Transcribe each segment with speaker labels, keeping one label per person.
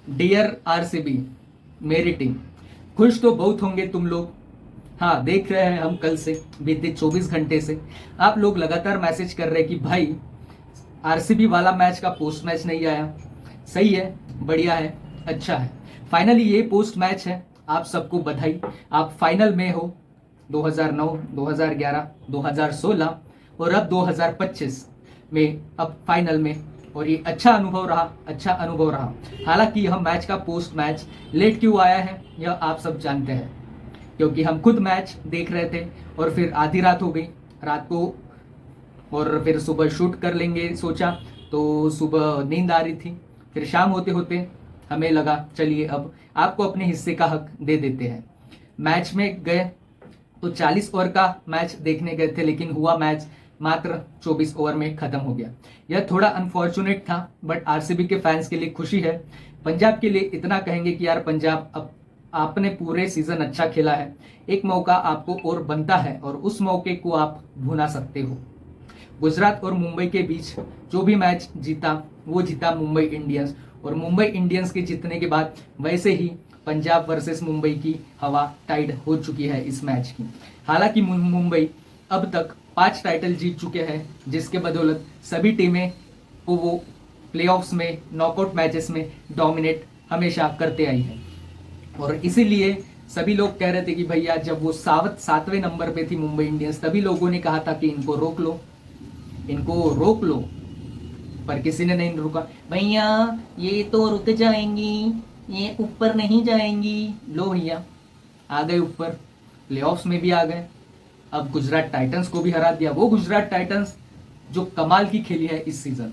Speaker 1: Dear RCB, मेरी team, खुश तो बहुत होंगे तुम लोग। हाँ, देख रहे हैं हम कल से बीते 24 घंटे से आप लोग लगातार मैसेज कर रहे हैं कि भाई आरसीबी वाला मैच का पोस्ट मैच नहीं आया। सही है, बढ़िया है, अच्छा है। फाइनली ये पोस्ट मैच है, आप सबको बधाई। आप फाइनल में हो 2009, 2011, 2016 और अब 2025 में, अब फाइनल में। और ये अच्छा अनुभव रहा, अच्छा अनुभव रहा। हालांकि यह मैच का पोस्ट मैच लेट क्यों आया है यह आप सब जानते हैं, क्योंकि हम खुद मैच देख रहे थे और फिर आधी रात हो गई रात को, और फिर सुबह शूट कर लेंगे सोचा, तो सुबह नींद आ रही थी। फिर शाम होते होते हमें लगा चलिए अब आपको अपने हिस्से का हक दे देते हैं। मैच में गए तो 40 ओवर का मैच देखने गए थे, लेकिन हुआ मैच मात्र 24 ओवर में खत्म हो गया। यह थोड़ा अनफॉर्चुनेट था, बट आरसीबी के फैंस के लिए खुशी है। पंजाब के लिए इतना कहेंगे कि यार पंजाब, अब आपने पूरे सीजन अच्छा खेला है, एक मौका आपको और बनता है और उस मौके को आप भुना सकते हो। गुजरात और मुंबई के बीच जो भी मैच जीता वो जीता मुंबई इंडियंस, और मुंबई इंडियंस के जीतने के बाद वैसे ही पंजाब वर्सेस मुंबई की हवा टाइड हो चुकी है इस मैच की। हालांकि मुंबई अब तक 5 टाइटल जीत चुके हैं, जिसके बदौलत सभी टीमें को वो प्लेऑफ्स में, नॉकआउट मैचेस में डोमिनेट हमेशा करते आई है। और इसीलिए सभी लोग कह रहे थे कि भैया जब वो 7वें नंबर पे थी मुंबई इंडियंस, तभी लोगों ने कहा था कि इनको रोक लो, इनको रोक लो, पर किसी ने नहीं रुका। भैया ये तो रुक जाएंगी, ये ऊपर नहीं जाएंगी। लो भैया, आ गए ऊपर, प्लेऑफ्स में भी आ गए। अब गुजरात टाइटंस को भी हरा दिया। वो गुजरात टाइटंस जो कमाल की खेली है इस सीजन,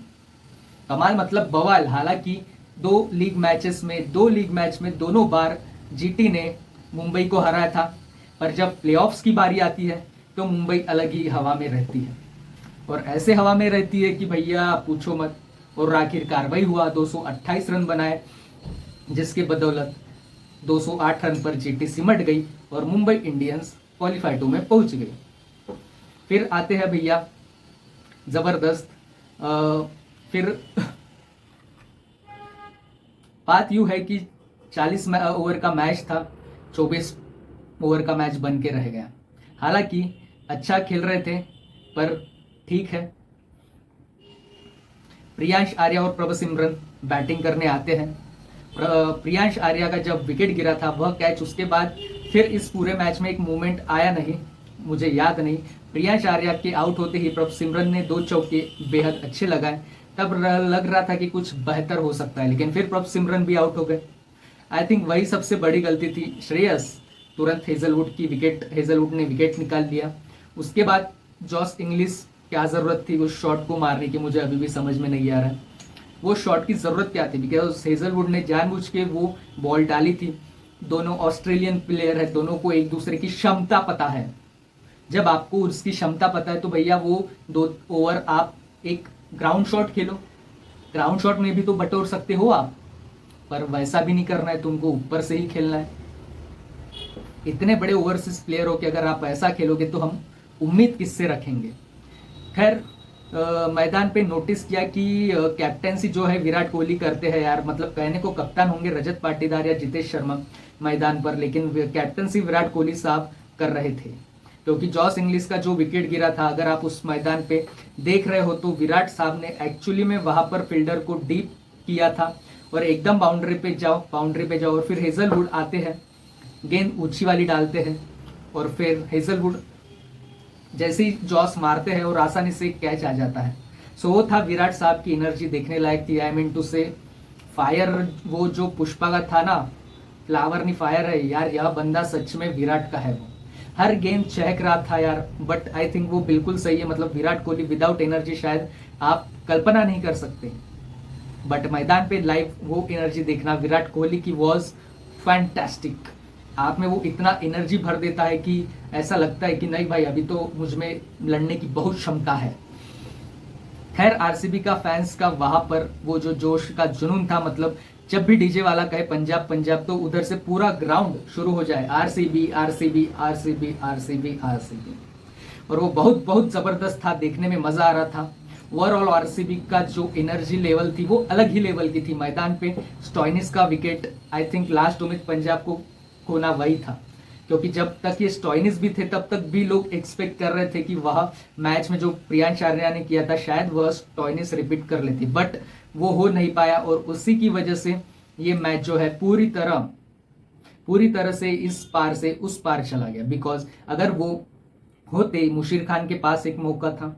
Speaker 1: कमाल मतलब बवाल। हालांकि दो लीग मैच में दोनों बार जीटी ने मुंबई को हराया था, पर जब प्लेऑफ्स की बारी आती है तो मुंबई अलग ही हवा में रहती है, और ऐसे हवा में रहती है कि भैया पूछो मत। और आखिरकार वही हुआ, 228 रन बनाए, जिसके बदौलत 208 रन पर जीटी सिमट गई और मुंबई इंडियंस क्वालिफाई 2 में पहुंच गई। फिर आते हैं भैया जबरदस्त, फिर बात यूं है कि 40 ओवर का मैच था, 24 ओवर का मैच बन के रह गया। हालांकि अच्छा खेल रहे थे, पर ठीक है। प्रियांश आर्या और प्रभ सिमरन बैटिंग करने आते हैं। प्रियांश आर्या का जब विकेट गिरा था वह कैच, उसके बाद फिर इस पूरे मैच में एक मूवमेंट आया नहीं, मुझे याद नहीं। प्रियांश आर्या के आउट होते ही प्रभ सिमरन ने 2 चौके बेहद अच्छे लगाए, तब लग रहा था कि कुछ बेहतर हो सकता है, लेकिन फिर प्रभ सिमरन भी आउट हो गए। आई थिंक वही सबसे बड़ी गलती थी श्रेयस, तुरंत हेजलवुड ने विकेट निकाल दिया। उसके बाद जॉस इंग्लिश, क्या जरूरत थी उस शॉट को मारने की, मुझे अभी भी समझ में नहीं आ रहा है वो शॉट की जरूरत क्या थी, बिकॉज हेजलवुड ने जानबूझ के वो बॉल डाली थी। दोनों ऑस्ट्रेलियन प्लेयर है, दोनों को एक दूसरे की क्षमता पता है। जब आपको उसकी क्षमता पता है तो भैया वो 2 ओवर आप एक ग्राउंड शॉट खेलो, ग्राउंड शॉट में भी तो बटोर सकते हो आप, पर वैसा भी नहीं करना है, तुमको ऊपर से ही खेलना है। इतने बड़े ओवरसीज प्लेयर हो कि अगर आप ऐसा खेलोगे तो हम उम्मीद किससे रखेंगे। खैर, मैदान पे नोटिस किया कि कैप्टेंसी जो है विराट कोहली करते हैं यार, मतलब कहने को कप्तान होंगे रजत पाटीदार या जितेश शर्मा मैदान पर, लेकिन कैप्टेंसी विराट कोहली साहब कर रहे थे। क्योंकि जॉस इंग्लिश का जो विकेट गिरा था, अगर आप उस मैदान पे देख रहे हो तो विराट साहब ने एक्चुअली में वहां पर फील्डर को डीप किया था और एकदम बाउंड्री पे जाओ और फिर हेजलवुड आते हैं, गेंद ऊंची वाली डालते हैं, और फिर हेजलवुड जैसे ही जॉस मारते हैं और आसानी से कैच आ जाता है। सो वो था विराट साहब की एनर्जी, देखने लायक थी। आई मीन टू से फायर, वो जो पुष्पा का था ना, फ्लावर नहीं फायर है यार, यह बंदा सच में विराट का है। वो हर गेंद चहक रहा था यार, बट आई थिंक वो बिल्कुल सही है। मतलब विराट कोहली विदाउट एनर्जी शायद आप कल्पना नहीं कर सकते, बट मैदान पे लाइव वो एनर्जी देखना विराट कोहली की वॉज फैंटास्टिक। आप में वो इतना एनर्जी भर देता है कि ऐसा लगता है कि नहीं भाई, अभी तो मुझ में लड़ने की बहुत क्षमता है। खैर, आरसीबी का फैंस का वहां पर वो जो जोश का जुनून था, मतलब जब भी डीजे वाला कहे पंजाब पंजाब तो उधर से पूरा ग्राउंड शुरू हो जाए RCB RCB RCB RCB RCB, और वो बहुत बहुत जबरदस्त था, देखने में मजा आ रहा था। ओवरऑल आरसीबी का जो एनर्जी लेवल थी वो अलग ही लेवल की थी मैदान पे। स्टॉइनिस का विकेट आई थिंक लास्ट उम्मीद पंजाब को खोना वही था, क्योंकि जब तक ये स्टॉइनिस भी थे तब तक भी लोग एक्सपेक्ट कर रहे थे कि वह मैच में जो प्रियांश आर्या ने किया था शायद वह स्टॉइनिस रिपीट कर लेती, बट वो हो नहीं पाया और उसी की वजह से ये मैच जो है पूरी तरह से इस पार से उस पार चला गया। बिकॉज अगर वो होते, मुशीर खान के पास एक मौका था,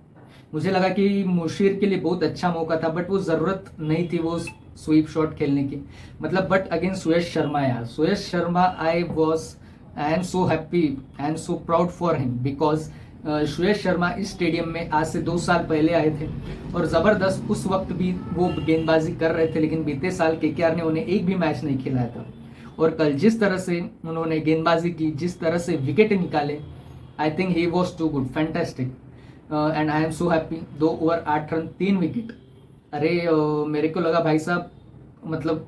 Speaker 1: मुझे लगा कि मुशीर के लिए बहुत अच्छा मौका था, बट वो जरूरत नहीं थी वो स्वीप शॉट खेलने की, मतलब। बट अगेन सुयश शर्मा, यार Suyash Sharma, I am so happy and so proud for him because Suyash Sharma इस स्टेडियम में आज से 2 साल पहले आए थे और जबरदस्त उस वक्त भी वो गेंदबाजी कर रहे थे, लेकिन बीते साल केकेआर ने उन्हें एक भी मैच नहीं खिलाया था। और कल जिस तरह से उन्होंने गेंदबाजी की, जिस तरह से विकेट निकाले, I think he was too good, fantastic and I am so happy. 2 over 8 run 3 wicket. अरे मेरे को लगा भाई साहब, मतलब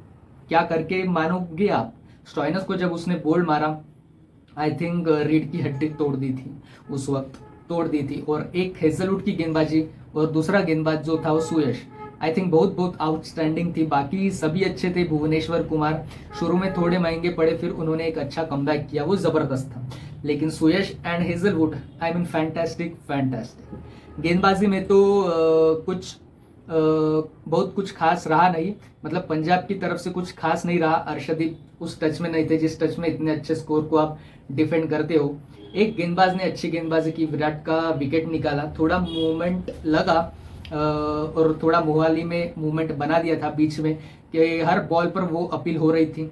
Speaker 1: क्या करके मानोगे आप, स्टॉइनस को जब उसने बोल्ड मारा आई थिंक रीढ़ की हड्डी तोड़ दी थी, उस वक्त तोड़ दी थी। और एक हेजलवुड की गेंदबाजी और दूसरा गेंदबाज जो था वो सुयश, आई थिंक बहुत आउटस्टैंडिंग थी। बाकी सभी अच्छे थे। भुवनेश्वर कुमार शुरू में थोड़े महंगे पड़े, फिर उन्होंने एक अच्छा कमबैक किया, वो जबरदस्त था। लेकिन Suyash and Hazlewood, I mean fantastic. गेंदबाजी में तो बहुत कुछ खास रहा नहीं, मतलब पंजाब की तरफ से कुछ खास नहीं रहा। अर्शदीप उस टच में नहीं थे जिस टच में इतने अच्छे स्कोर को आप डिफेंड करते हो। एक गेंदबाज ने अच्छी गेंदबाजी की, विराट का विकेट निकाला, थोड़ा मूवमेंट लगा और थोड़ा मोहाली में मूवमेंट बना दिया था बीच में कि हर बॉल पर वो अपील हो रही थी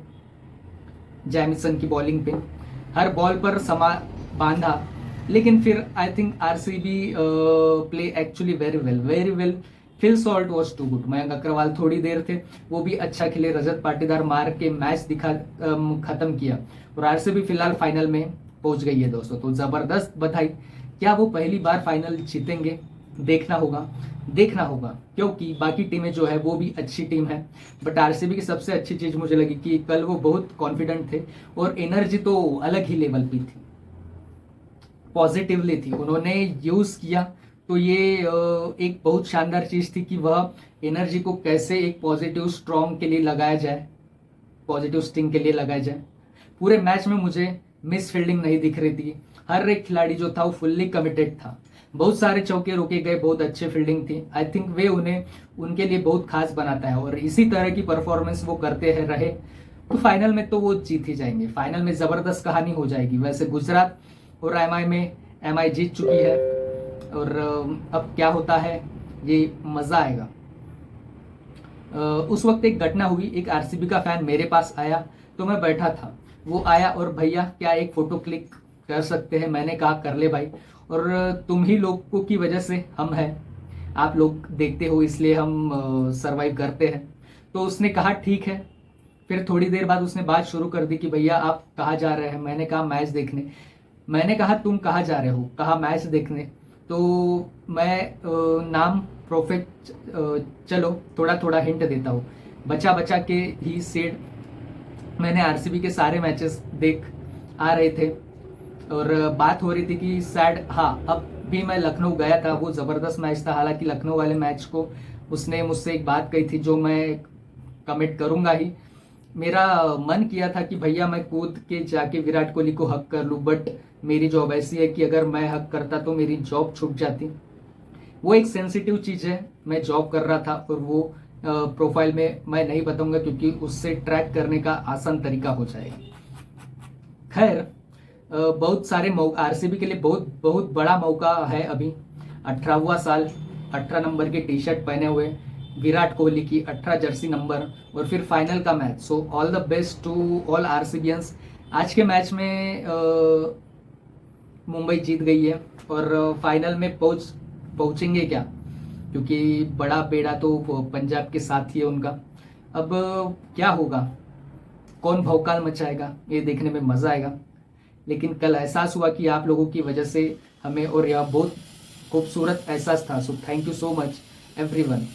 Speaker 1: जैमिसन की बॉलिंग पे, हर बॉल पर समा बांधा। लेकिन फिर I think RCB play actually very well. Phil Salt was too good. Mayank Agarwal थोड़ी देर थे, वो भी अच्छा खेले। रजत पाटीदार मार के मैच खत्म किया और आरसीबी फिलहाल फाइनल में पहुंच गई है दोस्तों। तो जबरदस्त बधाई। क्या वो पहली बार फाइनल जीतेंगे? देखना होगा क्योंकि बाकी टीमें जो है वो भी अच्छी टीम है, बट आरसीबी की सबसे अच्छी चीज मुझे लगी कि कल वो बहुत कॉन्फिडेंट थे और एनर्जी तो अलग ही लेवल की थी, पॉजिटिवली थी, उन्होंने यूज किया। तो ये एक बहुत शानदार चीज थी कि वह एनर्जी को कैसे एक पॉजिटिव स्ट्रॉन्ग के लिए लगाया जाए, पॉजिटिव स्टिंग के लिए लगाया जाए। पूरे मैच में मुझे मिस फील्डिंग नहीं दिख रही थी, हर एक खिलाड़ी जो था वो फुल्ली कमिटेड था। बहुत सारे चौके रोके गए, बहुत अच्छे फील्डिंग थी। आई थिंक वे उन्हें उनके लिए बहुत खास बनाता है और इसी तरह की परफॉर्मेंस वो करते हैं रहे तो फाइनल में तो वो जीत ही जाएंगे। फाइनल में जबरदस्त कहानी हो जाएगी। वैसे गुजरात और एमआई जीत चुकी है और अब क्या होता है ये मजा आएगा। उस वक्त एक घटना हुई, एक आरसीबी का फैन मेरे पास आया तो मैं बैठा था, वो आया और भैया क्या एक फोटो क्लिक कर सकते हैं? मैंने कहा कर ले भाई, और तुम ही लोगों की वजह से हम हैं, आप लोग देखते हो इसलिए हम सरवाइव करते हैं। तो उसने कहा ठीक है। फिर थोड़ी देर बाद उसने बात शुरू कर दी कि भैया आप कहाँ जा रहे हैं? मैंने कहा मैच देखने। मैंने कहा तुम कहाँ जा रहे हो? कहा मैच देखने। तो मैं नाम प्रोफेक्ट, चलो थोड़ा थोड़ा हिंट देता हूँ, बचा के ही सेड मैंने आरसीबी के सारे मैचेस देख आ रहे थे और बात हो रही थी कि सैड, हाँ अब भी मैं लखनऊ गया था, वो जबरदस्त मैच था। हालांकि लखनऊ वाले मैच को उसने मुझसे एक बात कही थी जो मैं कमिट करूंगा ही। मेरा मन किया था कि भैया मैं कूद के जाके विराट कोहली को हक कर लूं, बट मेरी जॉब ऐसी है कि अगर मैं हक करता तो मेरी जॉब छूट जाती। वो एक सेंसिटिव चीज है, मैं जॉब कर रहा था और वो प्रोफाइल में मैं नहीं बताऊंगा क्योंकि उससे ट्रैक करने का आसान तरीका हो जाएगा। खैर बहुत सारे आरसीबी के लिए बहुत बड़ा मौका है अभी। 18वां साल, 18 नंबर की टी शर्ट पहने हुए विराट कोहली की 18 जर्सी नंबर और फिर फाइनल का match. So all the best to all RCBians. आज के मैच में मुंबई जीत गई है और फाइनल में पहुंचेंगे क्या, क्योंकि बड़ा बेड़ा तो पंजाब के साथ ही है उनका। अब क्या होगा, कौन भौकाल मचाएगा, ये देखने में मजा आएगा। लेकिन कल एहसास हुआ कि आप लोगों की वजह से हमें, और यह बहुत खूबसूरत एहसास था। So thank you so much everyone.